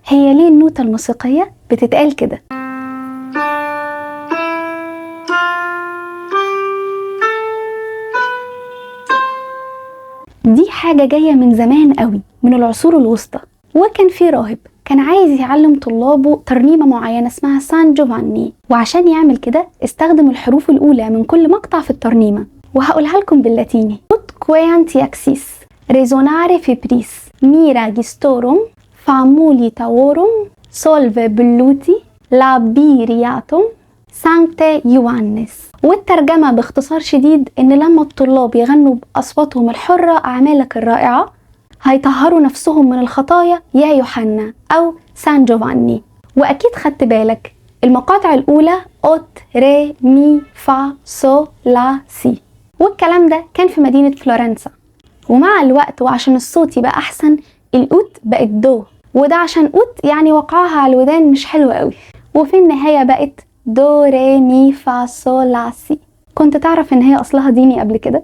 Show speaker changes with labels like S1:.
S1: هي ليه النوتة الموسيقية بتتقال كده؟ دي حاجة جاية من زمان قوي، من العصور الوسطى. وكان في راهب كان عايز يعلم طلابه ترنيمة معينة اسمها سان جوفاني، وعشان يعمل كده استخدم الحروف الأولى من كل مقطع في الترنيمة، وهقولها لكم باللاتيني: Ut queantiaxis resonare fibris mira gistorum famuli taorum solve belluti labiriatum sancte Ioannis. والترجمة باختصار شديد إن لما الطلاب يغنوا بأصواتهم الحرة أعمالك الرائعة هيطهروا نفسهم من الخطايا يا يوحنا أو سان جوفاني. وأكيد خدت بالك المقاطع الأولى أوت ري مي فا سو لا سي، والكلام ده كان في مدينة فلورنسا. ومع الوقت وعشان الصوت يبقى أحسن الأوت بقت دو، وده عشان أوت يعني وقعها على الودان مش حلو قوي، وفي النهاية بقت دو ري مي فا سو لا سي. كنت تعرف إن هي أصلها ديني قبل كده؟